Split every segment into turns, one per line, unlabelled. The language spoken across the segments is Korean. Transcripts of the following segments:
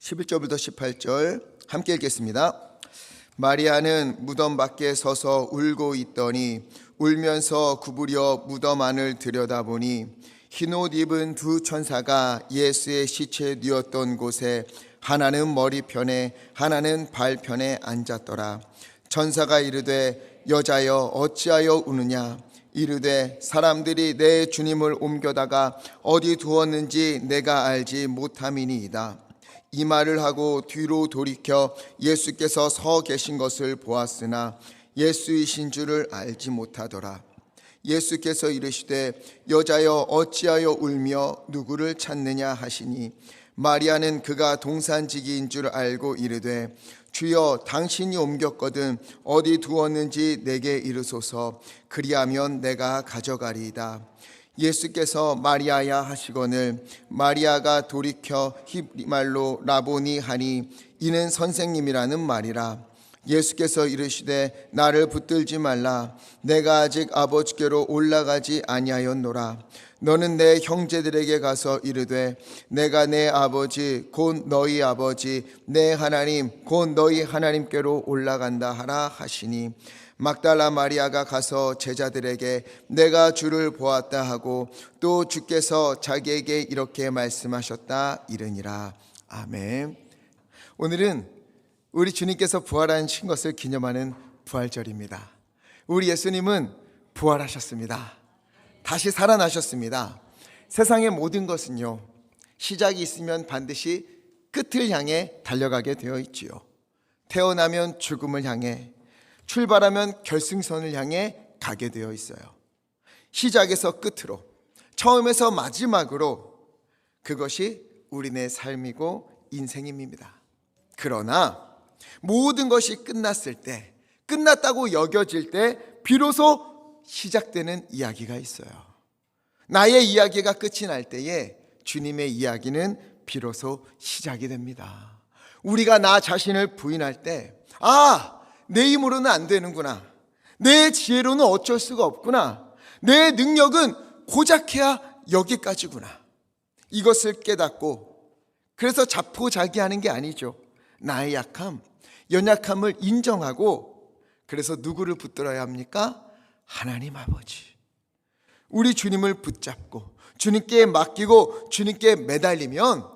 11절부터 18절 함께 읽겠습니다. 마리아는 무덤 밖에 서서 울고 있더니 울면서 구부려 무덤 안을 들여다보니 흰옷 입은 두 천사가 예수의 시체 뉘었던 곳에 하나는 머리편에 하나는 발편에 앉았더라. 천사가 이르되 여자여 어찌하여 우느냐. 이르되 사람들이 내 주님을 옮겨다가 어디 두었는지 내가 알지 못함이니이다. 이 말을 하고 뒤로 돌이켜 예수께서 서 계신 것을 보았으나 예수이신 줄을 알지 못하더라. 예수께서 이르시되 여자여 어찌하여 울며 누구를 찾느냐 하시니 마리아는 그가 동산지기인 줄 알고 이르되 주여 당신이 옮겼거든 어디 두었는지 내게 이르소서. 그리하면 내가 가져가리이다. 예수께서 마리아야 하시거늘 마리아가 돌이켜 히브리말로 라보니 하니 이는 선생님이라는 말이라. 예수께서 이르시되 나를 붙들지 말라. 내가 아직 아버지께로 올라가지 아니하였노라. 너는 내 형제들에게 가서 이르되 내가 내 아버지 곧 너희 아버지 내 하나님 곧 너희 하나님께로 올라간다 하라 하시니 막달라 마리아가 가서 제자들에게 내가 주를 보았다 하고 또 주께서 자기에게 이렇게 말씀하셨다 이르니라. 아멘. 오늘은 우리 주님께서 부활하신 것을 기념하는 부활절입니다. 우리 예수님은 부활하셨습니다. 다시 살아나셨습니다. 세상의 모든 것은요, 시작이 있으면 반드시 끝을 향해 달려가게 되어 있지요. 태어나면 죽음을 향해, 출발하면 결승선을 향해 가게 되어 있어요. 시작에서 끝으로, 처음에서 마지막으로, 그것이 우리네 삶이고 인생입니다. 그러나 모든 것이 끝났을 때, 끝났다고 여겨질 때 비로소 시작되는 이야기가 있어요. 나의 이야기가 끝이 날 때에 주님의 이야기는 비로소 시작이 됩니다. 우리가 나 자신을 부인할 때, 내 힘으로는 안 되는구나. 내 지혜로는 어쩔 수가 없구나. 내 능력은 고작해야 여기까지구나. 이것을 깨닫고, 그래서 자포자기하는 게 아니죠. 나의 약함, 연약함을 인정하고, 그래서 누구를 붙들어야 합니까? 하나님 아버지. 우리 주님을 붙잡고 주님께 맡기고 주님께 매달리면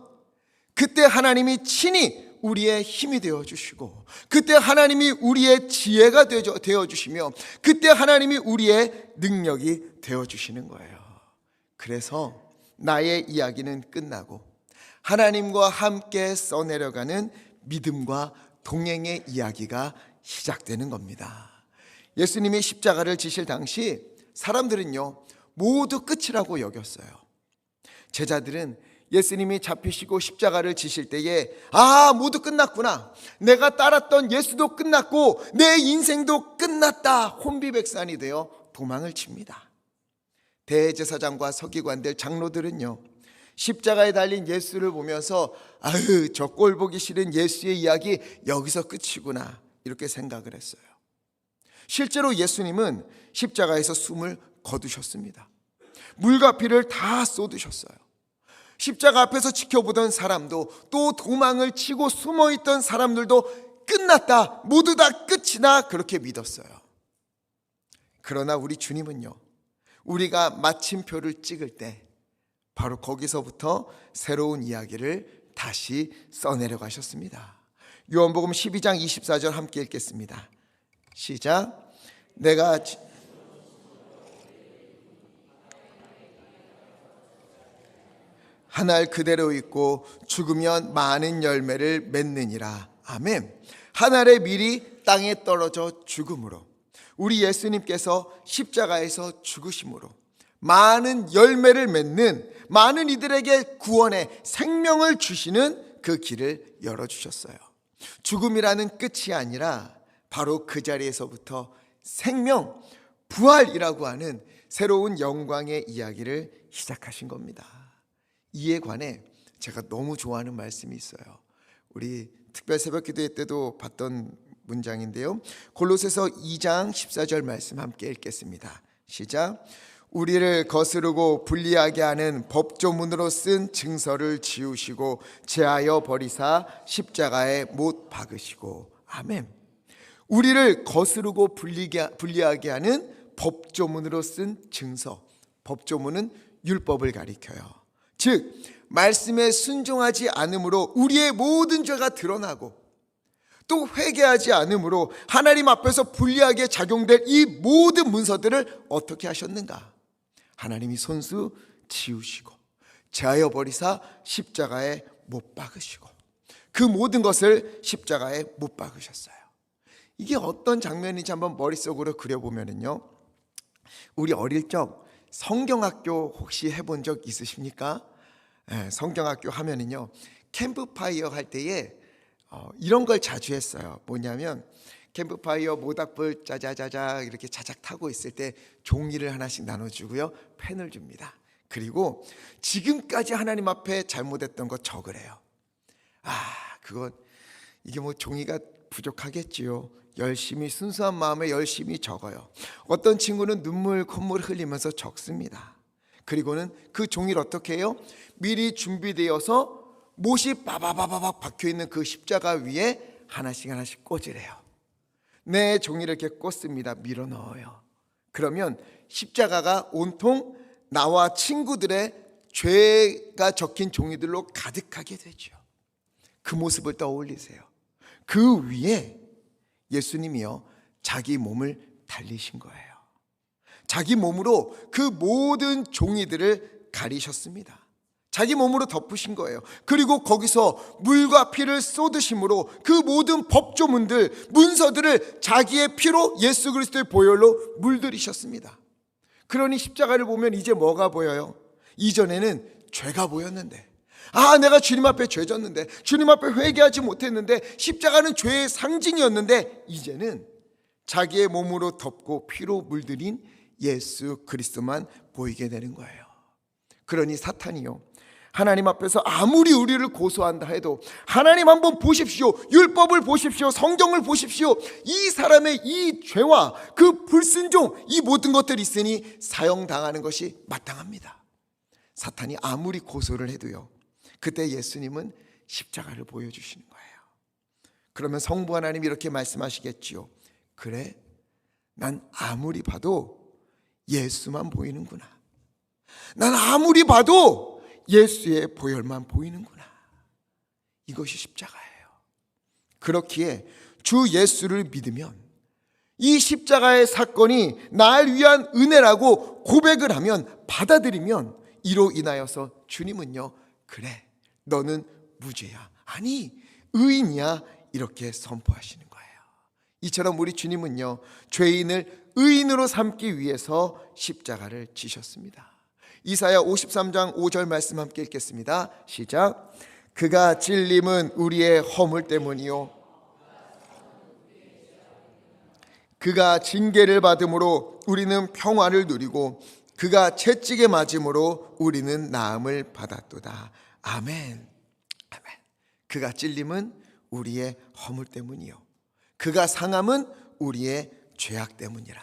그때 하나님이 친히 우리의 힘이 되어주시고, 그때 하나님이 우리의 지혜가 되어주시며, 그때 하나님이 우리의 능력이 되어주시는 거예요. 그래서 나의 이야기는 끝나고 하나님과 함께 써내려가는 믿음과 동행의 이야기가 시작되는 겁니다. 예수님이 십자가를 지실 당시 사람들은요 모두 끝이라고 여겼어요. 제자들은 예수님이 잡히시고 십자가를 지실 때에 모두 끝났구나. 내가 따랐던 예수도 끝났고 내 인생도 끝났다. 혼비백산이 되어 도망을 칩니다. 대제사장과 서기관들, 장로들은요 십자가에 달린 예수를 보면서 저 꼴 보기 싫은 예수의 이야기 여기서 끝이구나 이렇게 생각을 했어요. 실제로 예수님은 십자가에서 숨을 거두셨습니다. 물과 피를 다 쏟으셨어요. 십자가 앞에서 지켜보던 사람도, 또 도망을 치고 숨어있던 사람들도 끝났다, 모두 다 끝이다 그렇게 믿었어요. 그러나 우리 주님은요, 우리가 마침표를 찍을 때 바로 거기서부터 새로운 이야기를 다시 써내려 가셨습니다. 요한복음 12장 24절 함께 읽겠습니다. 시작. 내가 한 알 그대로 있고 죽으면 많은 열매를 맺느니라. 아멘. 한 알의 밀이 땅에 떨어져 죽음으로, 우리 예수님께서 십자가에서 죽으심으로 많은 열매를 맺는, 많은 이들에게 구원의 생명을 주시는 그 길을 열어주셨어요. 죽음이라는 끝이 아니라 바로 그 자리에서부터 생명, 부활이라고 하는 새로운 영광의 이야기를 시작하신 겁니다. 이에 관해 제가 너무 좋아하는 말씀이 있어요. 우리 특별 새벽 기도회 때도 봤던 문장인데요, 골로새서 2장 14절 말씀 함께 읽겠습니다. 시작. 우리를 거스르고 불리하게 하는 법조문으로 쓴 증서를 지우시고 제하여 버리사 십자가에 못 박으시고. 아멘. 우리를 거스르고 불리하게 하는 법조문으로 쓴 증서. 법조문은 율법을 가리켜요. 즉 말씀에 순종하지 않음으로 우리의 모든 죄가 드러나고, 또 회개하지 않음으로 하나님 앞에서 불리하게 작용될 이 모든 문서들을 어떻게 하셨는가? 하나님이 손수 지우시고 제하여 버리사 십자가에 못 박으시고, 그 모든 것을 십자가에 못 박으셨어요. 이게 어떤 장면인지 한번 머릿속으로 그려보면요, 우리 어릴 적 성경학교 혹시 해본 적 있으십니까? 네, 성경학교 하면은요, 캠프파이어 할 때에 이런 걸 자주 했어요. 뭐냐면 캠프파이어 모닥불 짜자자자 이렇게 자작 타고 있을 때 종이를 하나씩 나눠주고요, 펜을 줍니다. 그리고 지금까지 하나님 앞에 잘못했던 거 적으래요. 그건 이게 뭐 종이가 부족하겠지요. 열심히 순수한 마음에 열심히 적어요. 어떤 친구는 눈물 콧물 흘리면서 적습니다. 그리고는 그 종이를 어떻게 해요? 미리 준비되어서 못이 바바바바박 박혀있는 그 십자가 위에 하나씩 하나씩 꽂으래요. 내 종이를 이렇게 꽂습니다. 밀어 넣어요. 그러면 십자가가 온통 나와 친구들의 죄가 적힌 종이들로 가득하게 되죠. 그 모습을 떠올리세요. 그 위에 예수님이요, 자기 몸을 달리신 거예요. 자기 몸으로 그 모든 종이들을 가리셨습니다. 자기 몸으로 덮으신 거예요. 그리고 거기서 물과 피를 쏟으심으로 그 모든 법조문들, 문서들을 자기의 피로 예수 그리스도의 보혈로 물들이셨습니다. 그러니 십자가를 보면 이제 뭐가 보여요? 이전에는 죄가 보였는데, 내가 주님 앞에 죄 졌는데, 주님 앞에 회개하지 못했는데, 십자가는 죄의 상징이었는데, 이제는 자기의 몸으로 덮고 피로 물들인 예수 그리스도만 보이게 되는 거예요. 그러니 사탄이요, 하나님 앞에서 아무리 우리를 고소한다 해도, 하나님 한번 보십시오, 율법을 보십시오, 성경을 보십시오, 이 사람의 이 죄와 그 불순종, 이 모든 것들이 있으니 사형당하는 것이 마땅합니다. 사탄이 아무리 고소를 해도요, 그때 예수님은 십자가를 보여주시는 거예요. 그러면 성부 하나님이 이렇게 말씀하시겠지요. 그래, 난 아무리 봐도 예수만 보이는구나. 난 아무리 봐도 예수의 보혈만 보이는구나. 이것이 십자가예요. 그렇기에 주 예수를 믿으면, 이 십자가의 사건이 날 위한 은혜라고 고백을 하면, 받아들이면, 이로 인하여서 주님은요, 그래, 너는 무죄야, 아니 의인이야, 이렇게 선포하시는 거예요. 이처럼 우리 주님은요, 죄인을 의인으로 삼기 위해서 십자가를 지셨습니다. 이사야 53장 5절 말씀 함께 읽겠습니다. 시작. 그가 찔림은 우리의 허물 때문이요, 그가 징계를 받음으로 우리는 평화를 누리고 그가 채찍에 맞음으로 우리는 나음을 받았도다. 아멘. 아멘. 그가 찔림은 우리의 허물 때문이요, 그가 상함은 우리의 죄악 때문이라.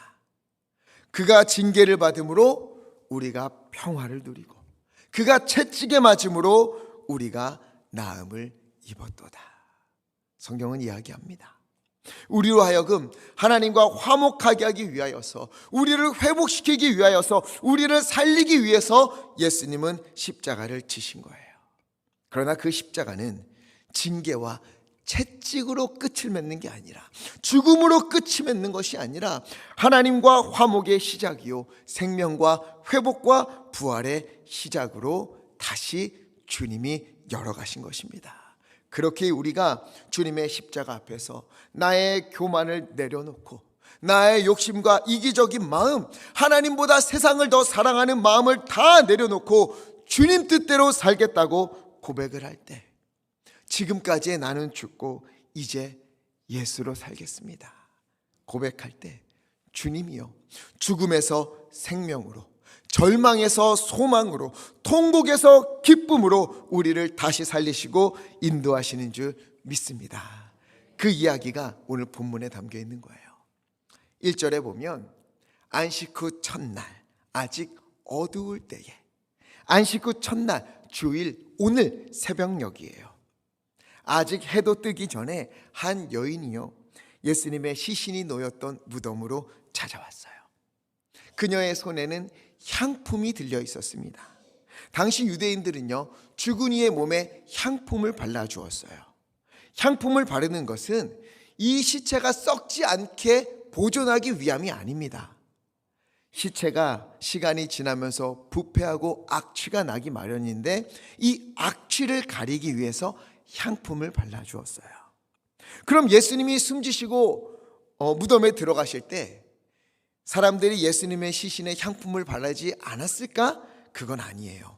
그가 징계를 받음으로 우리가 평화를 누리고 그가 채찍에 맞음으로 우리가 나음을 입었도다. 성경은 이야기합니다. 우리로 하여금 하나님과 화목하게 하기 위하여서, 우리를 회복시키기 위하여서, 우리를 살리기 위해서 예수님은 십자가를 지신 거예요. 그러나 그 십자가는 징계와 채찍으로 끝을 맺는 게 아니라, 죽음으로 끝이 맺는 것이 아니라 하나님과 화목의 시작이요, 생명과 회복과 부활의 시작으로 다시 주님이 열어가신 것입니다. 그렇게 우리가 주님의 십자가 앞에서 나의 교만을 내려놓고, 나의 욕심과 이기적인 마음, 하나님보다 세상을 더 사랑하는 마음을 다 내려놓고 주님 뜻대로 살겠다고 고백을 할 때, 지금까지의 나는 죽고 이제 예수로 살겠습니다 고백할 때, 주님이요, 죽음에서 생명으로, 절망에서 소망으로, 통곡에서 기쁨으로 우리를 다시 살리시고 인도하시는 줄 믿습니다. 그 이야기가 오늘 본문에 담겨 있는 거예요. 1절에 보면 안식 후 첫날, 아직 어두울 때에, 안식 후 첫날 주일 오늘 새벽녘이에요. 아직 해도 뜨기 전에 한 여인이요, 예수님의 시신이 놓였던 무덤으로 찾아왔어요. 그녀의 손에는 향품이 들려 있었습니다. 당시 유대인들은요, 죽은 이의 몸에 향품을 발라주었어요. 향품을 바르는 것은 이 시체가 썩지 않게 보존하기 위함이 아닙니다. 시체가 시간이 지나면서 부패하고 악취가 나기 마련인데, 이 악취를 가리기 위해서 향품을 발라주었어요. 그럼 예수님이 숨지시고 무덤에 들어가실 때 사람들이 예수님의 시신에 향품을 바르지 않았을까? 그건 아니에요.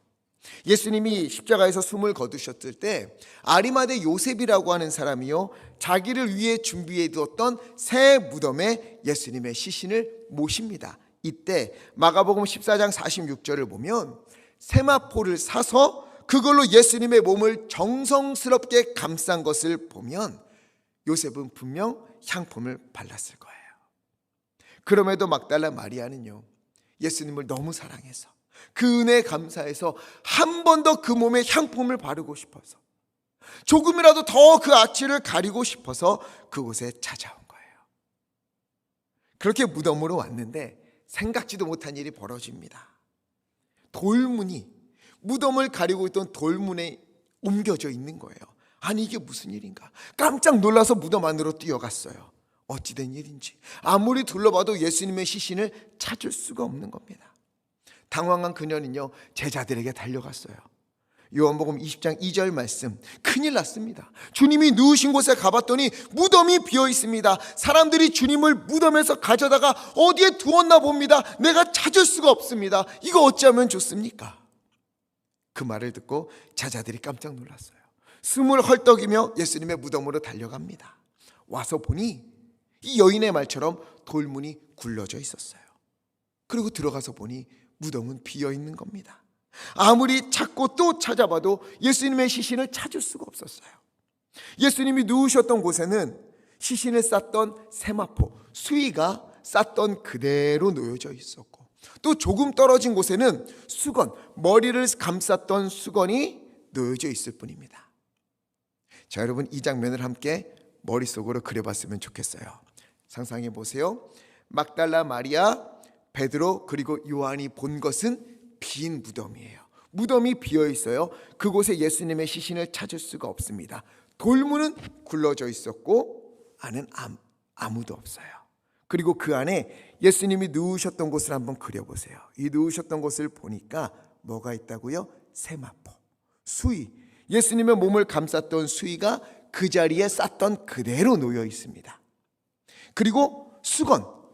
예수님이 십자가에서 숨을 거두셨을 때 아리마대 요셉이라고 하는 사람이요, 자기를 위해 준비해 두었던 새 무덤에 예수님의 시신을 모십니다. 이때 마가복음 14장 46절을 보면 세마포를 사서 그걸로 예수님의 몸을 정성스럽게 감싼 것을 보면 요셉은 분명 향품을 발랐을 거예요. 그럼에도 막달라 마리아는요, 예수님을 너무 사랑해서 그 은혜에 감사해서 한 번 더 그 몸에 향품을 바르고 싶어서, 조금이라도 더 그 악취를 가리고 싶어서 그곳에 찾아온 거예요. 그렇게 무덤으로 왔는데 생각지도 못한 일이 벌어집니다. 돌문이, 무덤을 가리고 있던 돌문에 옮겨져 있는 거예요. 아니, 이게 무슨 일인가? 깜짝 놀라서 무덤 안으로 뛰어갔어요. 어찌된 일인지 아무리 둘러봐도 예수님의 시신을 찾을 수가 없는 겁니다. 당황한 그녀는요, 제자들에게 달려갔어요. 요한복음 20장 2절 말씀, 큰일 났습니다. 주님이 누우신 곳에 가봤더니 무덤이 비어 있습니다. 사람들이 주님을 무덤에서 가져다가 어디에 두었나 봅니다. 내가 찾을 수가 없습니다. 이거 어찌하면 좋습니까? 그 말을 듣고 제자들이 깜짝 놀랐어요. 숨을 헐떡이며 예수님의 무덤으로 달려갑니다. 와서 보니 이 여인의 말처럼 돌문이 굴러져 있었어요. 그리고 들어가서 보니 무덤은 비어 있는 겁니다. 아무리 찾고 또 찾아봐도 예수님의 시신을 찾을 수가 없었어요. 예수님이 누우셨던 곳에는 시신을 쌌던 세마포, 수의가 쌌던 그대로 놓여져 있었고, 또 조금 떨어진 곳에는 수건, 머리를 감쌌던 수건이 놓여져 있을 뿐입니다. 자, 여러분, 이 장면을 함께 머릿속으로 그려봤으면 좋겠어요. 상상해 보세요. 막달라 마리아, 베드로 그리고 요한이 본 것은 빈 무덤이에요. 무덤이 비어 있어요. 그곳에 예수님의 시신을 찾을 수가 없습니다. 돌문은 굴러져 있었고 안은 아무도 없어요. 그리고 그 안에 예수님이 누우셨던 곳을 한번 그려보세요. 이 누우셨던 곳을 보니까 뭐가 있다고요? 세마포, 수의, 예수님의 몸을 감쌌던 수의가 그 자리에 쌌던 그대로 놓여 있습니다. 그리고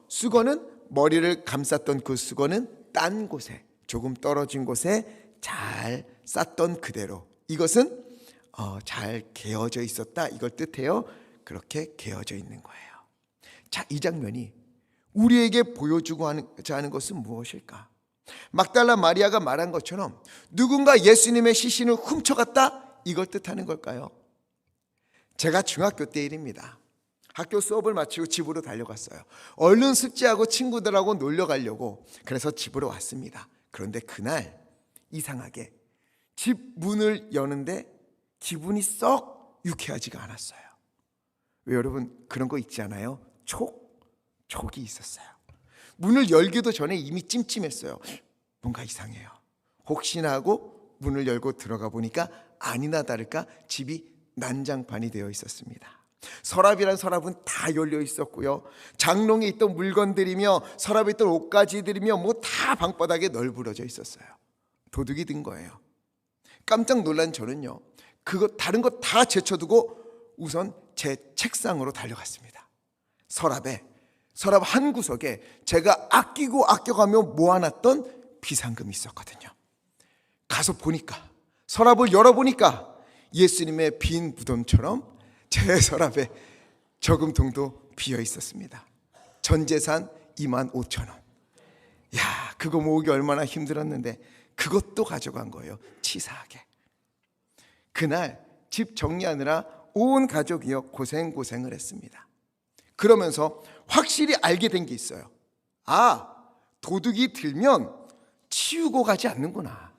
수건은 머리를 감쌌던 그 수건은 딴 곳에, 조금 떨어진 곳에 잘 쌌던 그대로, 이것은 잘 개어져 있었다, 이걸 뜻해요. 그렇게 개어져 있는 거예요. 자, 이 장면이 우리에게 보여주고자 하는 것은 무엇일까? 막달라 마리아가 말한 것처럼 누군가 예수님의 시신을 훔쳐갔다, 이걸 뜻하는 걸까요? 제가 중학교 때 일입니다. 학교 수업을 마치고 집으로 달려갔어요. 얼른 숙제하고 친구들하고 놀러 가려고. 그래서 집으로 왔습니다. 그런데 그날 이상하게 집 문을 여는데 기분이 썩 유쾌하지가 않았어요. 왜, 여러분 그런 거 있지 않아요? 촉이 있었어요. 문을 열기도 전에 이미 찜찜했어요. 뭔가 이상해요. 혹시나 하고 문을 열고 들어가 보니까 아니나 다를까 집이 난장판이 되어 있었습니다. 서랍이란 서랍은 다 열려 있었고요. 장롱에 있던 물건들이며 서랍에 있던 옷가지들이며 뭐 다 방바닥에 널브러져 있었어요. 도둑이 든 거예요. 깜짝 놀란 저는요, 다른 거 다 제쳐두고 우선 제 책상으로 달려갔습니다. 서랍 한 구석에 제가 아끼고 아껴가며 모아놨던 비상금이 있었거든요. 가서 보니까, 서랍을 열어보니까 예수님의 빈 무덤처럼 제 서랍에 저금통도 비어 있었습니다. 전 재산 25,000원. 야, 그거 모으기 얼마나 힘들었는데 그것도 가져간 거예요. 치사하게. 그날 집 정리하느라 온 가족이요 고생을 했습니다. 그러면서 확실히 알게 된 게 있어요. 도둑이 들면 치우고 가지 않는구나.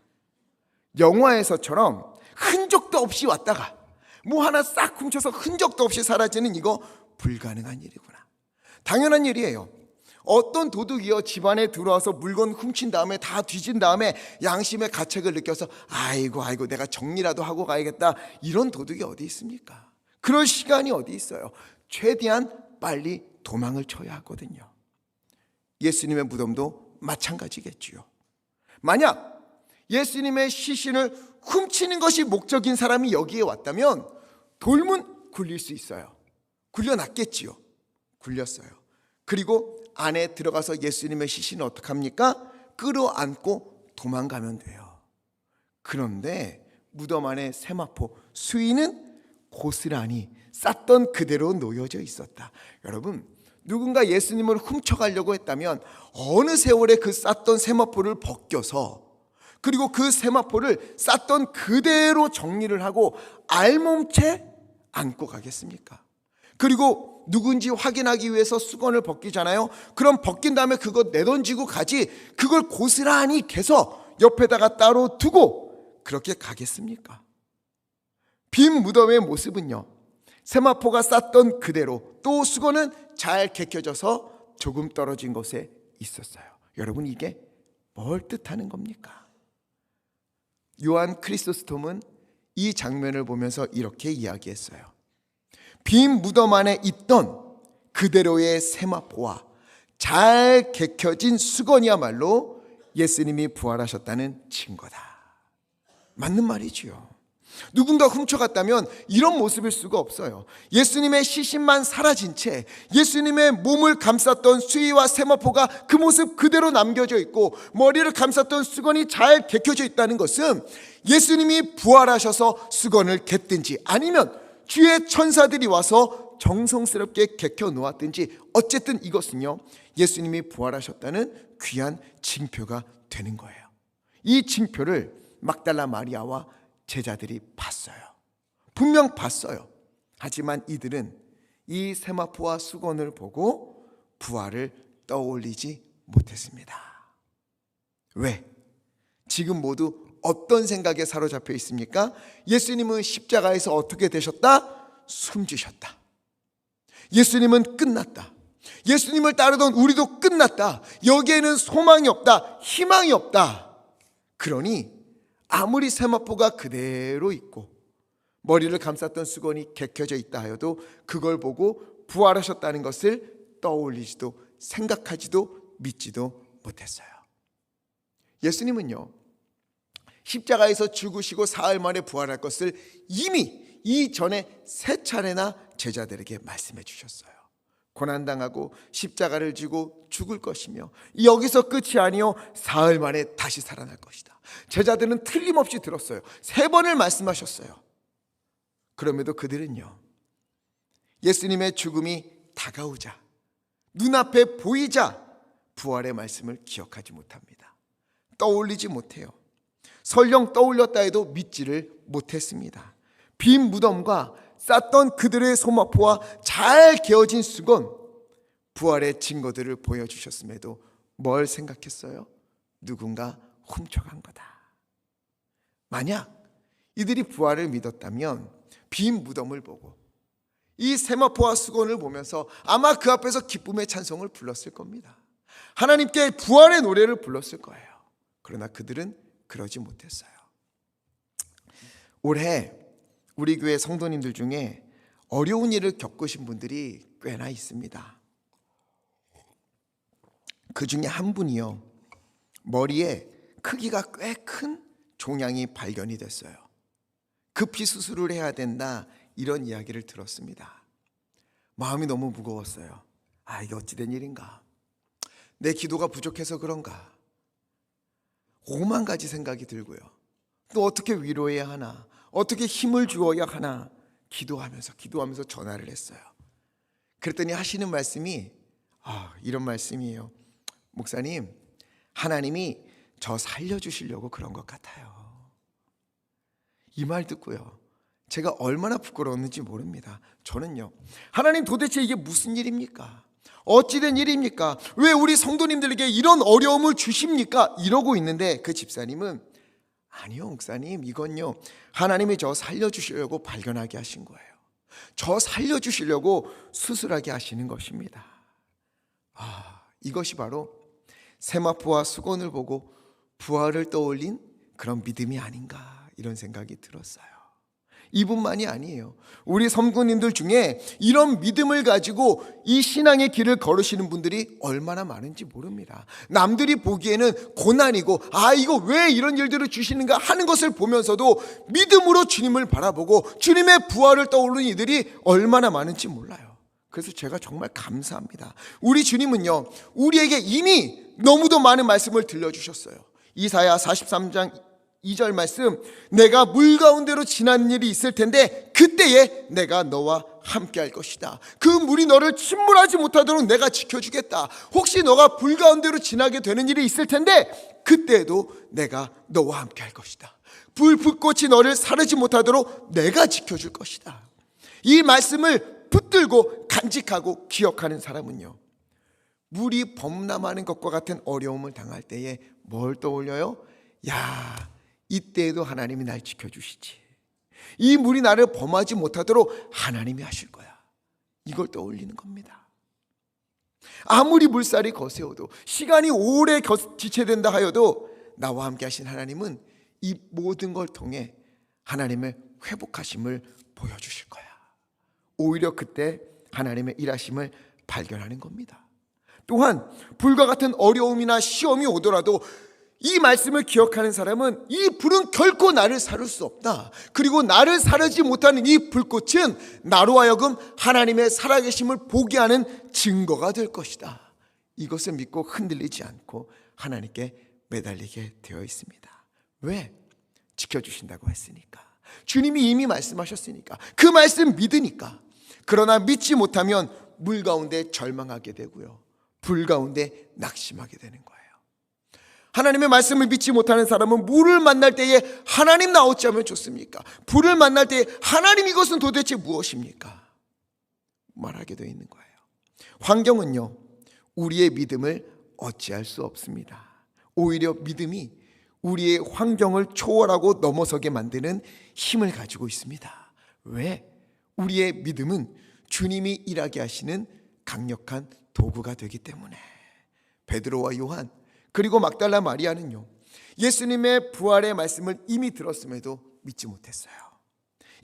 영화에서처럼 흔적도 없이 왔다가 뭐 하나 싹 훔쳐서 흔적도 없이 사라지는 이거 불가능한 일이구나. 당연한 일이에요. 어떤 도둑이요 집안에 들어와서 물건 훔친 다음에 다 뒤진 다음에 양심의 가책을 느껴서 아이고 내가 정리라도 하고 가야겠다, 이런 도둑이 어디 있습니까? 그럴 시간이 어디 있어요. 최대한 빨리 도망을 쳐야 하거든요. 예수님의 무덤도 마찬가지겠지요. 만약 예수님의 시신을 훔치는 것이 목적인 사람이 여기에 왔다면 돌문 굴릴 수 있어요. 굴려놨겠지요. 굴렸어요. 그리고 안에 들어가서 예수님의 시신을 어떻게 합니까? 끌어안고 도망가면 돼요. 그런데 무덤 안에 세마포 수위는 고스란히 쌌던 그대로 놓여져 있었다. 여러분, 누군가 예수님을 훔쳐가려고 했다면 어느 세월에 그 쌌던 세마포를 벗겨서 그리고 그 세마포를 쌌던 그대로 정리를 하고 알몸체 안고 가겠습니까? 그리고 누군지 확인하기 위해서 수건을 벗기잖아요. 그럼 벗긴 다음에 그거 내던지고 가지, 그걸 고스란히 개서 옆에다가 따로 두고 그렇게 가겠습니까? 빈 무덤의 모습은요, 세마포가 쌌던 그대로, 또 수건은 잘 개켜져서 조금 떨어진 곳에 있었어요. 여러분, 이게 뭘 뜻하는 겁니까? 요한 크리소스톰은 이 장면을 보면서 이렇게 이야기했어요. 빈 무덤 안에 있던 그대로의 세마포와 잘 개켜진 수건이야말로 예수님이 부활하셨다는 증거다. 맞는 말이지요. 누군가 훔쳐갔다면 이런 모습일 수가 없어요. 예수님의 시신만 사라진 채 예수님의 몸을 감쌌던 수의와 세마포가 그 모습 그대로 남겨져 있고 머리를 감쌌던 수건이 잘 개켜져 있다는 것은 예수님이 부활하셔서 수건을 겠든지 아니면 주의 천사들이 와서 정성스럽게 개켜 놓았든지 어쨌든 이것은요, 예수님이 부활하셨다는 귀한 징표가 되는 거예요. 이 징표를 막달라 마리아와 제자들이 봤어요. 분명 봤어요. 하지만 이들은 이 세마포와 수건을 보고 부활을 떠올리지 못했습니다. 왜? 지금 모두 어떤 생각에 사로잡혀 있습니까? 예수님은 십자가에서 어떻게 되셨다? 숨지셨다. 예수님은 끝났다. 예수님을 따르던 우리도 끝났다. 여기에는 소망이 없다. 희망이 없다. 그러니 아무리 세마포가 그대로 있고 머리를 감쌌던 수건이 개켜져 있다 하여도 그걸 보고 부활하셨다는 것을 떠올리지도 생각하지도 믿지도 못했어요. 예수님은요, 십자가에서 죽으시고 사흘 만에 부활할 것을 이미 이전에 3차례나 제자들에게 말씀해 주셨어요. 고난당하고 십자가를 지고 죽을 것이며 여기서 끝이 아니요 사흘 만에 다시 살아날 것이다. 제자들은 틀림없이 들었어요. 3번을 말씀하셨어요. 그럼에도 그들은요, 예수님의 죽음이 다가오자, 눈앞에 보이자 부활의 말씀을 기억하지 못합니다. 떠올리지 못해요. 설령 떠올렸다 해도 믿지를 못했습니다. 빈 무덤과 쌌던 그들의 소마포와 잘 개어진 수건, 부활의 증거들을 보여주셨음에도 뭘 생각했어요? 누군가 훔쳐간 거다. 만약 이들이 부활을 믿었다면 빈 무덤을 보고 이 세마포와 수건을 보면서 아마 그 앞에서 기쁨의 찬송을 불렀을 겁니다. 하나님께 부활의 노래를 불렀을 거예요. 그러나 그들은 그러지 못했어요. 올해 우리 교회 성도님들 중에 어려운 일을 겪으신 분들이 꽤나 있습니다. 그 중에 한 분이요, 머리에 크기가 꽤 큰 종양이 발견이 됐어요. 급히 수술을 해야 된다, 이런 이야기를 들었습니다. 마음이 너무 무거웠어요. 이게 어찌된 일인가? 내 기도가 부족해서 그런가? 5만 가지 생각이 들고요. 또 어떻게 위로해야 하나? 어떻게 힘을 주어야 하나? 기도하면서 전화를 했어요. 그랬더니 하시는 말씀이 이런 말씀이에요. 목사님, 하나님이 저 살려주시려고 그런 것 같아요. 이 말 듣고요, 제가 얼마나 부끄러웠는지 모릅니다. 저는요, 하나님 도대체 이게 무슨 일입니까? 어찌된 일입니까? 왜 우리 성도님들에게 이런 어려움을 주십니까? 이러고 있는데 그 집사님은 아니요, 목사님, 이건요 하나님이 저 살려주시려고 발견하게 하신 거예요. 저 살려주시려고 수술하게 하시는 것입니다. 이것이 바로 세마포와 수건을 보고 부활을 떠올린 그런 믿음이 아닌가, 이런 생각이 들었어요. 이분만이 아니에요. 우리 성도님들 중에 이런 믿음을 가지고 이 신앙의 길을 걸으시는 분들이 얼마나 많은지 모릅니다. 남들이 보기에는 고난이고 이거 왜 이런 일들을 주시는가 하는 것을 보면서도 믿음으로 주님을 바라보고 주님의 부활을 떠올리는 이들이 얼마나 많은지 몰라요. 그래서 제가 정말 감사합니다. 우리 주님은요, 우리에게 이미 너무도 많은 말씀을 들려주셨어요. 이사야 43장 2절 말씀, 내가 물 가운데로 지나는 일이 있을 텐데 그때에 내가 너와 함께 할 것이다. 그 물이 너를 침몰하지 못하도록 내가 지켜주겠다. 혹시 너가 불 가운데로 지나게 되는 일이 있을 텐데 그때에도 내가 너와 함께 할 것이다. 불꽃이 너를 사르지 못하도록 내가 지켜줄 것이다. 이 말씀을 붙들고 간직하고 기억하는 사람은요, 물이 범람하는 것과 같은 어려움을 당할 때에 뭘 떠올려요? 이때에도 하나님이 날 지켜주시지. 이 물이 나를 범하지 못하도록 하나님이 하실 거야. 이걸 떠올리는 겁니다. 아무리 물살이 거세어도, 시간이 오래 지체된다 하여도 나와 함께 하신 하나님은 이 모든 걸 통해 하나님의 회복하심을 보여주실 거야. 오히려 그때 하나님의 일하심을 발견하는 겁니다. 또한 불과 같은 어려움이나 시험이 오더라도 이 말씀을 기억하는 사람은 이 불은 결코 나를 사를 수 없다. 그리고 나를 사르지 못하는 이 불꽃은 나로 하여금 하나님의 살아계심을 보게 하는 증거가 될 것이다. 이것을 믿고 흔들리지 않고 하나님께 매달리게 되어 있습니다. 왜? 지켜주신다고 했으니까. 주님이 이미 말씀하셨으니까. 그 말씀 믿으니까. 그러나 믿지 못하면 물 가운데 절망하게 되고요, 불 가운데 낙심하게 되는 거예요. 하나님의 말씀을 믿지 못하는 사람은 물을 만날 때에 하나님 나 어찌하면 좋습니까? 불을 만날 때에 하나님 이것은 도대체 무엇입니까? 말하게 되어 있는 거예요. 환경은요, 우리의 믿음을 어찌할 수 없습니다. 오히려 믿음이 우리의 환경을 초월하고 넘어서게 만드는 힘을 가지고 있습니다. 왜? 우리의 믿음은 주님이 일하게 하시는 강력한 도구가 되기 때문에. 베드로와 요한 그리고 막달라 마리아는요, 예수님의 부활의 말씀을 이미 들었음에도 믿지 못했어요.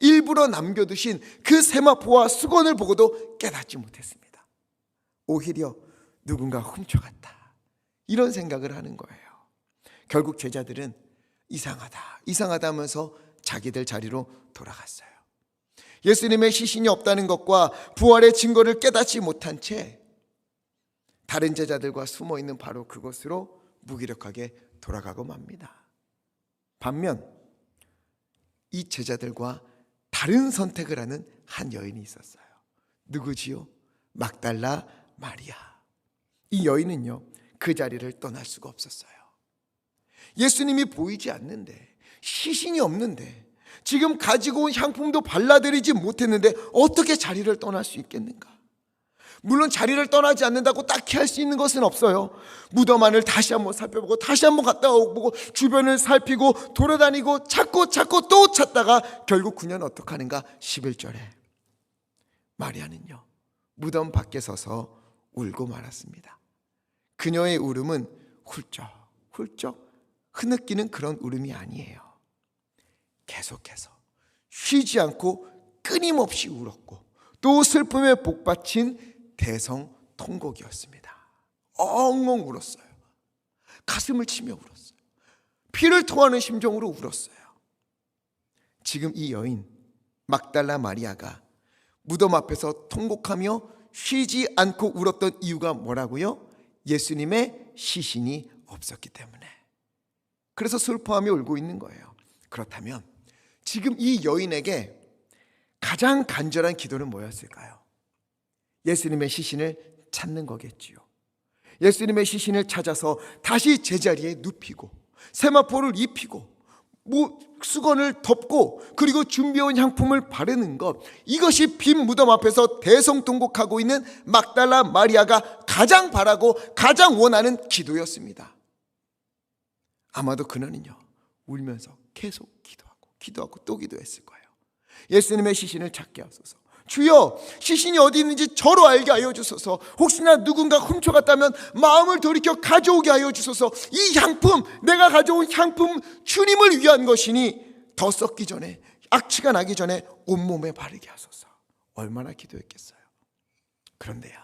일부러 남겨두신 그 세마포와 수건을 보고도 깨닫지 못했습니다. 오히려 누군가 훔쳐갔다, 이런 생각을 하는 거예요. 결국 제자들은 이상하다 하면서 자기들 자리로 돌아갔어요. 예수님의 시신이 없다는 것과 부활의 증거를 깨닫지 못한 채 다른 제자들과 숨어있는 바로 그곳으로 무기력하게 돌아가고 맙니다. 반면 이 제자들과 다른 선택을 하는 한 여인이 있었어요. 누구지요? 막달라 마리아. 이 여인은요, 그 자리를 떠날 수가 없었어요. 예수님이 보이지 않는데, 시신이 없는데, 지금 가지고 온 향품도 발라드리지 못했는데 어떻게 자리를 떠날 수 있겠는가? 물론 자리를 떠나지 않는다고 딱히 할 수 있는 것은 없어요. 무덤 안을 다시 한번 살펴보고 다시 한번 갔다 오고 주변을 살피고 돌아다니고 찾고 또 찾다가 결국 그녀는 어떻게 하는가? 11절에 마리아는요, 무덤 밖에 서서 울고 말았습니다. 그녀의 울음은 훌쩍 흐느끼는 그런 울음이 아니에요. 계속해서 쉬지 않고 끊임없이 울었고 또 슬픔에 복받친 대성통곡이었습니다. 엉엉 울었어요. 가슴을 치며 울었어요. 피를 토하는 심정으로 울었어요. 지금 이 여인 막달라 마리아가 무덤 앞에서 통곡하며 쉬지 않고 울었던 이유가 뭐라고요? 예수님의 시신이 없었기 때문에. 그래서 슬퍼하며 울고 있는 거예요. 그렇다면 지금 이 여인에게 가장 간절한 기도는 뭐였을까요? 예수님의 시신을 찾는 거겠지요. 예수님의 시신을 찾아서 다시 제자리에 눕히고 세마포를 입히고 수건을 덮고 그리고 준비해온 향품을 바르는 것, 이것이 빈 무덤 앞에서 대성통곡하고 있는 막달라 마리아가 가장 바라고 가장 원하는 기도였습니다. 아마도 그녀는요, 울면서 계속 기도하고 또 기도했을 거예요. 예수님의 시신을 찾게 하소서. 주여, 시신이 어디 있는지 저로 알게 하여 주소서. 혹시나 누군가 훔쳐갔다면 마음을 돌이켜 가져오게 하여 주소서. 이 향품, 내가 가져온 향품 주님을 위한 것이니 더 썩기 전에, 악취가 나기 전에 온몸에 바르게 하소서. 얼마나 기도했겠어요. 그런데요,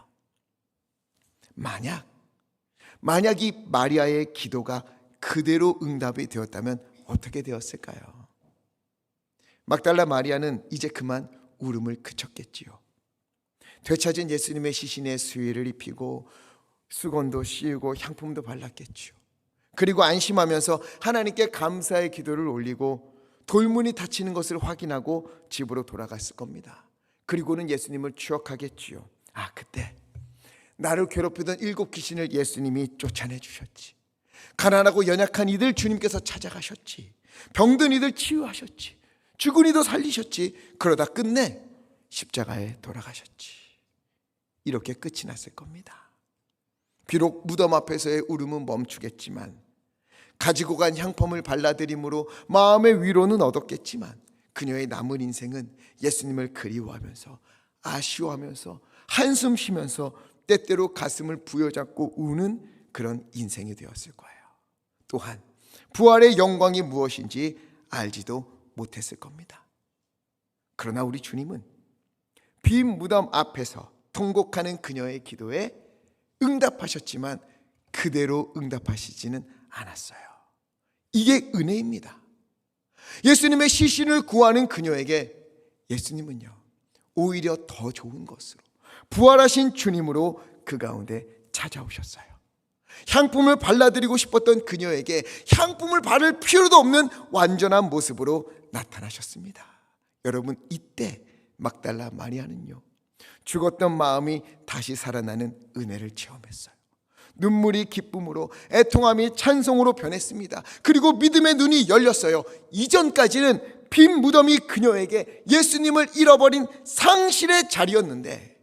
만약 이 마리아의 기도가 그대로 응답이 되었다면 어떻게 되었을까요? 막달라 마리아는 이제 그만 울음을 그쳤겠지요. 되찾은 예수님의 시신에 수의를 입히고 수건도 씌우고 향품도 발랐겠지요. 그리고 안심하면서 하나님께 감사의 기도를 올리고 돌문이 닫히는 것을 확인하고 집으로 돌아갔을 겁니다. 그리고는 예수님을 추억하겠지요. 아, 그때 나를 괴롭히던 7 귀신을 예수님이 쫓아내 주셨지. 가난하고 연약한 이들 주님께서 찾아가셨지. 병든 이들 치유하셨지. 죽은 이도 살리셨지. 그러다 끝내 십자가에 돌아가셨지. 이렇게 끝이 났을 겁니다. 비록 무덤 앞에서의 울음은 멈추겠지만, 가지고 간 향품을 발라드림으로 마음의 위로는 얻었겠지만, 그녀의 남은 인생은 예수님을 그리워하면서, 아쉬워하면서, 한숨 쉬면서 때때로 가슴을 부여잡고 우는 그런 인생이 되었을 거예요. 또한 부활의 영광이 무엇인지 알지도 못했을 겁니다. 그러나 우리 주님은 빈 무덤 앞에서 통곡하는 그녀의 기도에 응답하셨지만 그대로 응답하시지는 않았어요. 이게 은혜입니다. 예수님의 시신을 구하는 그녀에게 예수님은요, 오히려 더 좋은 것으로, 부활하신 주님으로 그 가운데 찾아오셨어요. 향품을 발라드리고 싶었던 그녀에게 향품을 바를 필요도 없는 완전한 모습으로 나타나셨습니다. 여러분, 이때 막달라 마리아는요, 죽었던 마음이 다시 살아나는 은혜를 체험했어요. 눈물이 기쁨으로, 애통함이 찬송으로 변했습니다. 그리고 믿음의 눈이 열렸어요. 이전까지는 빈 무덤이 그녀에게 예수님을 잃어버린 상실의 자리였는데,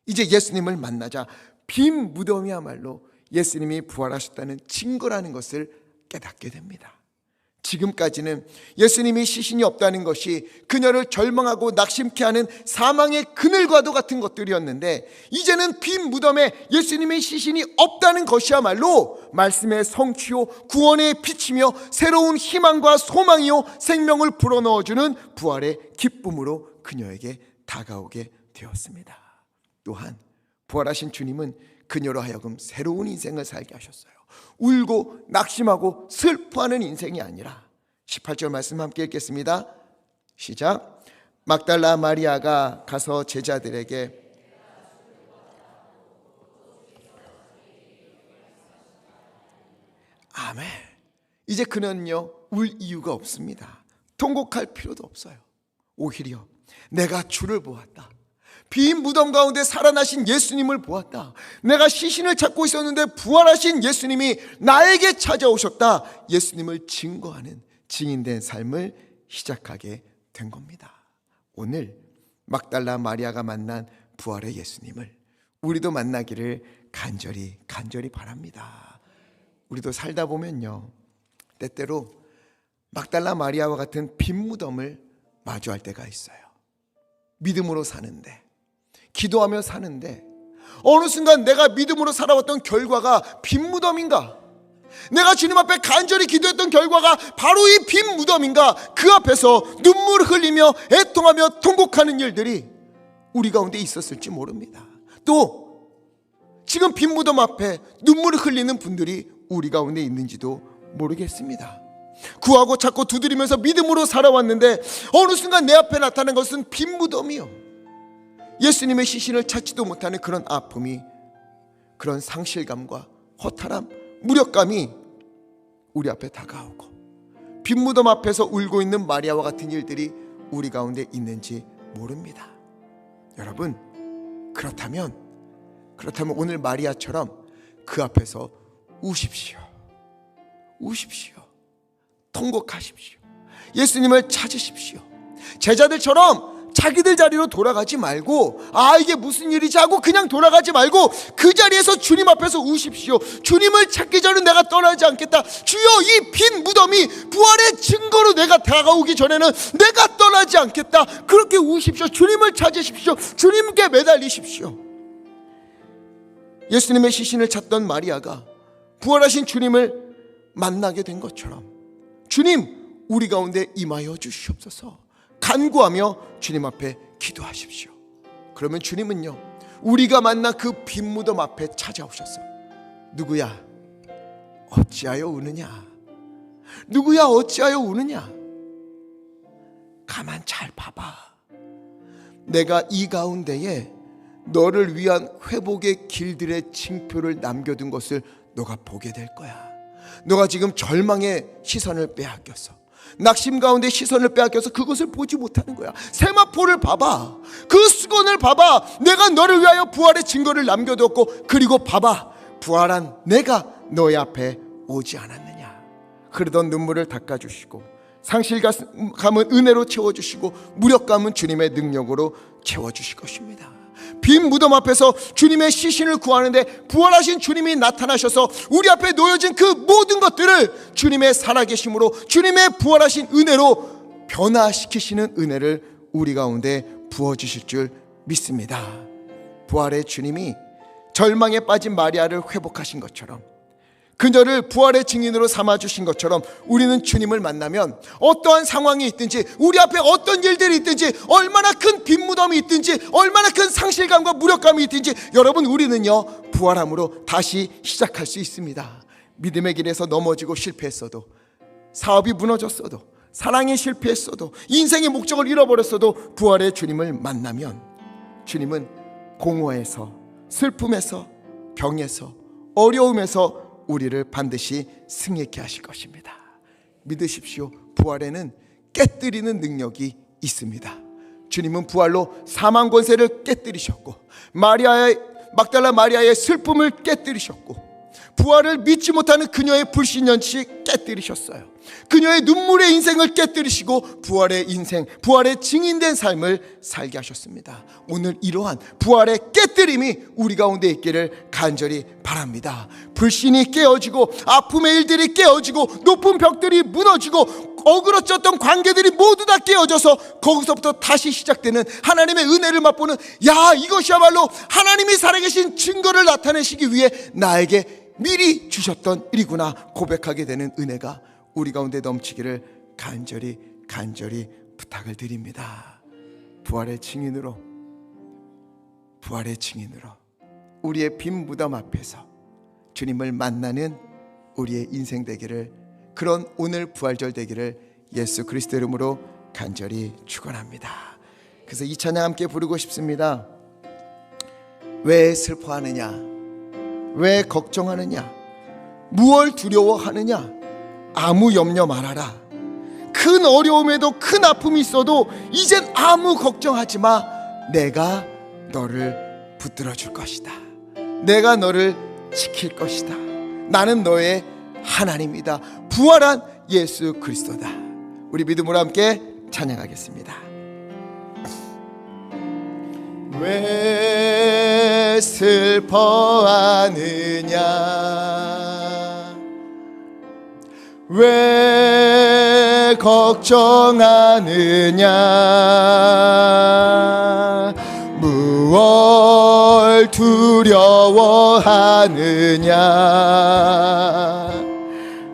이제 예수님을 만나자 빈 무덤이야말로 예수님이 부활하셨다는 증거라는 것을 깨닫게 됩니다. 지금까지는 예수님이 시신이 없다는 것이 그녀를 절망하고 낙심케 하는 사망의 그늘과도 같은 것들이었는데, 이제는 빈 무덤에 예수님의 시신이 없다는 것이야말로 말씀의 성취요, 구원의 빛이며 새로운 희망과 소망이요, 생명을 불어넣어주는 부활의 기쁨으로 그녀에게 다가오게 되었습니다. 또한 부활하신 주님은 그녀로 하여금 새로운 인생을 살게 하셨어요. 울고 낙심하고 슬퍼하는 인생이 아니라, 18절 말씀 함께 읽겠습니다. 시작. 막달라 마리아가 가서 제자들에게 아멘. 이제 그는요, 울 이유가 없습니다. 통곡할 필요도 없어요. 오히려 내가 주를 보았다. 빈 무덤 가운데 살아나신 예수님을 보았다. 내가 시신을 찾고 있었는데 부활하신 예수님이 나에게 찾아오셨다. 예수님을 증거하는 증인된 삶을 시작하게 된 겁니다. 오늘 막달라 마리아가 만난 부활의 예수님을 우리도 만나기를 간절히 바랍니다. 우리도 살다 보면요, 때때로 막달라 마리아와 같은 빈 무덤을 마주할 때가 있어요. 믿음으로 사는데, 기도하며 사는데 어느 순간 내가 믿음으로 살아왔던 결과가 빈 무덤인가? 내가 주님 앞에 간절히 기도했던 결과가 바로 이 빈 무덤인가? 그 앞에서 눈물을 흘리며 애통하며 통곡하는 일들이 우리 가운데 있었을지 모릅니다. 또 지금 빈 무덤 앞에 눈물을 흘리는 분들이 우리 가운데 있는지도 모르겠습니다. 구하고 찾고 두드리면서 믿음으로 살아왔는데 어느 순간 내 앞에 나타난 것은 빈 무덤이요, 예수님의 시신을 찾지도 못하는 그런 아픔이, 그런 상실감과 허탈함, 무력감이 우리 앞에 다가오고 빈 무덤 앞에서 울고 있는 마리아와 같은 일들이 우리 가운데 있는지 모릅니다. 여러분, 그렇다면 오늘 마리아처럼 그 앞에서 우십시오. 통곡하십시오. 예수님을 찾으십시오. 제자들처럼 자기들 자리로 돌아가지 말고 이게 무슨 일이지 하고 그냥 돌아가지 말고 그 자리에서 주님 앞에서 우십시오. 주님을 찾기 전에 내가 떠나지 않겠다. 주여, 이 빈 무덤이 부활의 증거로 내가 다가오기 전에는 내가 떠나지 않겠다. 그렇게 우십시오. 주님을 찾으십시오. 주님께 매달리십시오. 예수님의 시신을 찾던 마리아가 부활하신 주님을 만나게 된 것처럼 주님, 우리 가운데 임하여 주시옵소서 간구하며 주님 앞에 기도하십시오. 그러면 주님은요, 우리가 만난 그 빈 무덤 앞에 찾아오셔서 누구야 어찌하여 우느냐, 누구야 어찌하여 우느냐, 가만 잘 봐봐. 내가 이 가운데에 너를 위한 회복의 길들의 징표를 남겨둔 것을 너가 보게 될 거야. 너가 지금 절망의 시선을 빼앗겼어. 낙심 가운데 시선을 빼앗겨서 그것을 보지 못하는 거야. 세마포를 봐봐. 그 수건을 봐봐. 내가 너를 위하여 부활의 증거를 남겨뒀고, 그리고 봐봐, 부활한 내가 너의 앞에 오지 않았느냐. 흐르던 눈물을 닦아주시고, 상실감은 은혜로 채워주시고, 무력감은 주님의 능력으로 채워주실 것입니다. 빈 무덤 앞에서 주님의 시신을 구하는데 부활하신 주님이 나타나셔서 우리 앞에 놓여진 그 모든 것들을 주님의 살아계심으로, 주님의 부활하신 은혜로 변화시키시는 은혜를 우리 가운데 부어주실 줄 믿습니다. 부활의 주님이 절망에 빠진 마리아를 회복하신 것처럼, 그녀를 부활의 증인으로 삼아주신 것처럼 우리는 주님을 만나면 어떠한 상황이 있든지, 우리 앞에 어떤 일들이 있든지, 얼마나 큰 빈무덤이 있든지, 얼마나 큰 상실감과 무력감이 있든지, 여러분, 우리는요 부활함으로 다시 시작할 수 있습니다. 믿음의 길에서 넘어지고 실패했어도, 사업이 무너졌어도, 사랑에 실패했어도, 인생의 목적을 잃어버렸어도 부활의 주님을 만나면 주님은 공허에서, 슬픔에서, 병에서, 어려움에서 우리를 반드시 승리케 하실 것입니다. 믿으십시오. 부활에는 깨뜨리는 능력이 있습니다. 주님은 부활로 사망 권세를 깨뜨리셨고, 막달라 마리아의 슬픔을 깨뜨리셨고, 부활을 믿지 못하는 그녀의 불신연치 깨뜨리셨어요. 그녀의 눈물의 인생을 깨뜨리시고 부활의 인생, 부활의 증인된 삶을 살게 하셨습니다. 오늘 이러한 부활의 깨뜨림이 우리 가운데 있기를 간절히 바랍니다. 불신이 깨어지고, 아픔의 일들이 깨어지고, 높은 벽들이 무너지고, 어그러졌던 관계들이 모두 다 깨어져서 거기서부터 다시 시작되는 하나님의 은혜를 맛보는, 이것이야말로 하나님이 살아계신 증거를 나타내시기 위해 나에게 미리 주셨던 일이구나 고백하게 되는 은혜가 우리 가운데 넘치기를 간절히 부탁을 드립니다. 부활의 증인으로 우리의 빈 무덤 앞에서 주님을 만나는 우리의 인생 되기를, 그런 오늘 부활절 되기를 예수 그리스도 이름으로 간절히 축원합니다. 그래서 이 찬양 함께 부르고 싶습니다. 왜 슬퍼하느냐, 왜 걱정하느냐, 무얼 두려워하느냐, 아무 염려 말아라. 큰 어려움에도, 큰 아픔이 있어도 이젠 아무 걱정하지 마. 내가 너를 붙들어 줄 것이다. 내가 너를 지킬 것이다. 나는 너의 하나님이다. 부활한 예수 그리스도다. 우리 믿음으로 함께 찬양하겠습니다. 왜 슬퍼하느냐, 왜 걱정하느냐, 무얼 두려워하느냐,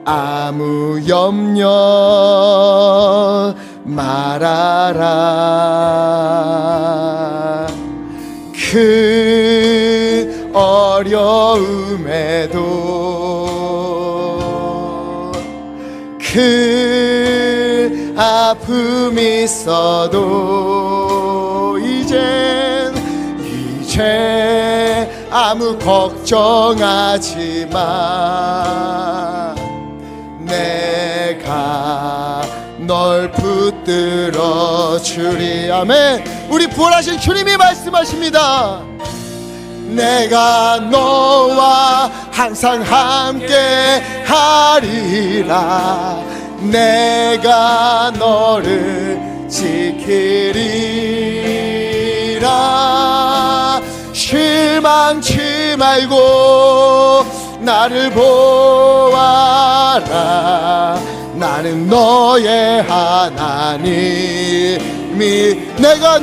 아무 염려 말아라. 큰 어려움에도, 큰 아픔이 있어도 이제 아무 걱정하지 마. 내가 널 붙들어 주리. 아멘. 우리 부활하신 주님이 말씀하십니다. 내가 너와 항상 함께 하리라. 내가 너를 지키리라. 실망치 말고 나를 보아라. 나는 너의 하나님이 내가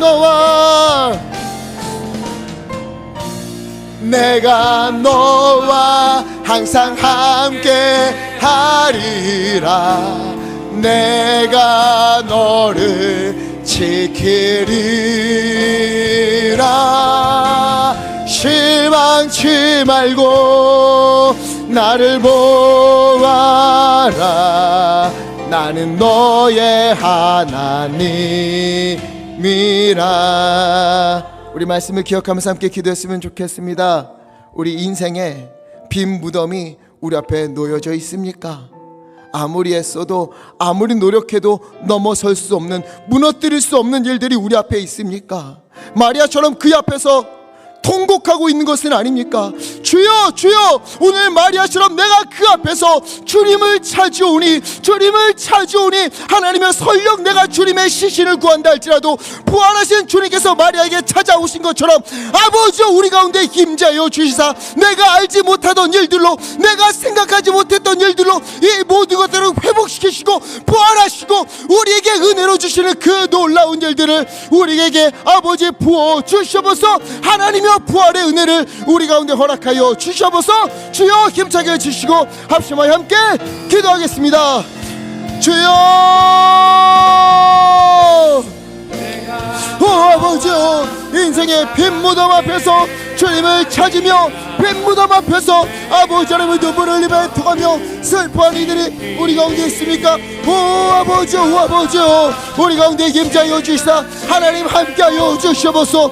너와 항상 함께 하리라. 내가 너를 지키리라. 실망치 말고 나를 보아라. 나는 너의 하나님이라. 우리 말씀을 기억하면서 함께 기도했으면 좋겠습니다. 우리 인생에 빈 무덤이 우리 앞에 놓여져 있습니까? 아무리 애써도 아무리 노력해도 넘어설 수 없는, 무너뜨릴 수 없는 일들이 우리 앞에 있습니까? 마리아처럼 그 앞에서 통곡하고 있는 것은 아닙니까? 주여 주여, 오늘 마리아처럼 내가 그 앞에서 주님을 찾아오니 하나님의 설령 내가 주님의 시신을 구한다 할지라도 부활하신 주님께서 마리아에게 찾아오신 것처럼 아버지여 우리 가운데 임재하여 주시사 내가 알지 못하던 일들로, 내가 생각하지 못했던 일들로 이 모든 것들을 회복시키시고 부활하시고 우리에게 은혜로 주시는 그 놀라운 일들을 우리에게 아버지 부어 주시옵소서. 하나님의 부활의 은혜를 우리 가운데 허락하여 주시옵소서. 주여 힘차게 해주시고 합심하여 함께 기도하겠습니다. 주여 아버지여, 인생의 빈 무덤 앞에서 주님을 찾으며 빈 무덤 앞에서 아버지 하나님의 눈물을 흘리며 애통하며 슬퍼하는 이들이 우리 가운데 있습니까? 아버지여 우리 가운데 임재하여 주시사 하나님 함께하여 주시옵소서.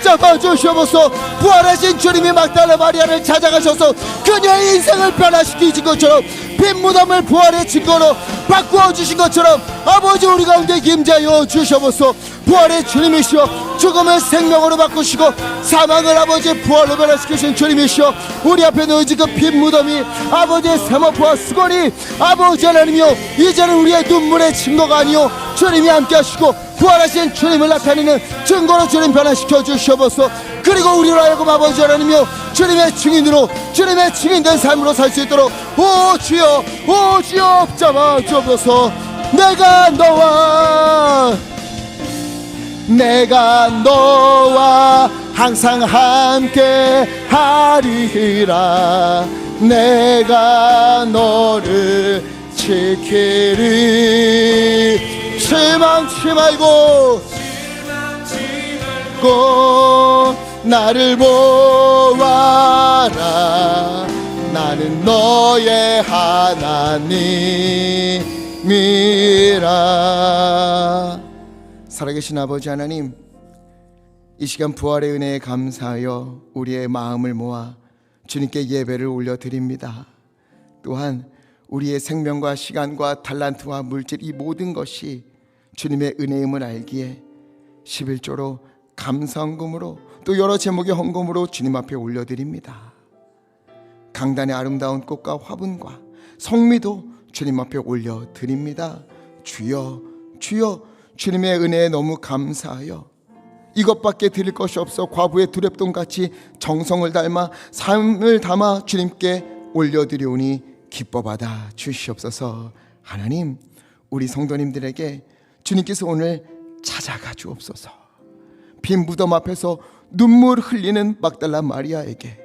잡아 주시옵소서. 부활하신 주님이 막달라 마리아를 찾아가셔서 그녀의 인생을 변화시키신 것처럼 빈 무덤을 부활의 증거로 바꾸어 주신 것처럼 아버지 우리 가운데 임재하여 주시옵소서. 부활의 주님이시여, 죽음을 생명으로 바꾸시고 사망을 아버지 부활로 변화시키신 주님이시여, 우리 앞에 놓여진 그 빈 무덤이 아버지의 세마포와 수건이 아버지 하나님이여 이제는 우리의 눈물의 증거가 아니요 주님이 함께 하시고 부활하신 주님을 나타내는 증거로 주님 변화시켜 주시옵소서. 그리고 우리로 하여금 아버지 하나님이여 주님의 증인으로, 주님의 증인된 삶으로 살 수 있도록 주여 잡아 주옵소서. 내가 너와 항상 함께 하리라. 내가 너를 지키리. 실망치 말고 나를 보아라. 나는 너의 하나님이라. 살아계신 아버지 하나님, 이 시간 부활의 은혜에 감사하여 우리의 마음을 모아 주님께 예배를 올려드립니다. 또한 우리의 생명과 시간과 달란트와 물질, 이 모든 것이 주님의 은혜임을 알기에 11조로 감사헌금으로 또 여러 제목의 헌금으로 주님 앞에 올려드립니다. 강단의 아름다운 꽃과 화분과 성미도 주님 앞에 올려드립니다. 주여 주님의 은혜에 너무 감사하여 이것밖에 드릴 것이 없어 과부의 두랩돈같이 정성을 닮아 삶을 담아 주님께 올려드리오니 기뻐 받아 주시옵소서. 하나님, 우리 성도님들에게 주님께서 오늘 찾아가 주옵소서. 빈 무덤 앞에서 눈물 흘리는 막달라 마리아에게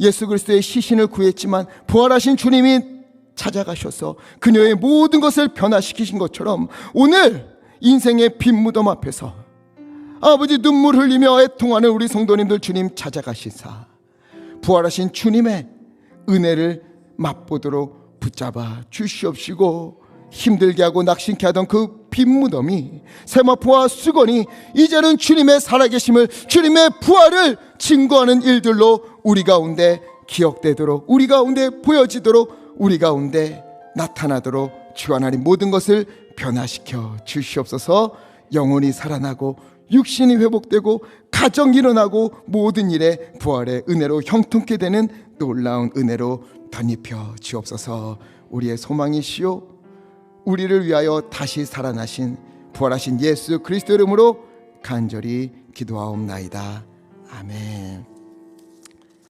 예수 그리스도의 시신을 구했지만 부활하신 주님이 찾아가셔서 그녀의 모든 것을 변화시키신 것처럼 오늘 인생의 빈 무덤 앞에서 아버지 눈물 흘리며 애통하는 우리 성도님들 주님 찾아가시사 부활하신 주님의 은혜를 맛보도록 붙잡아 주시옵시고, 힘들게 하고 낙심케 하던 그 빈 무덤이 세마포와 수건이 이제는 주님의 살아계심을, 주님의 부활을 증거하는 일들로 우리 가운데 기억되도록, 우리 가운데 보여지도록, 우리 가운데 나타나도록 주 하나님 모든 것을 변화시켜 주시옵소서. 영혼이 살아나고 육신이 회복되고 가정이 일어나고 모든 일에 부활의 은혜로 형통케 되는 놀라운 은혜로 덧입혀 주옵소서. 우리의 소망이시오 우리를 위하여 다시 살아나신 부활하신 예수 그리스도 이름으로 간절히 기도하옵나이다. 아멘.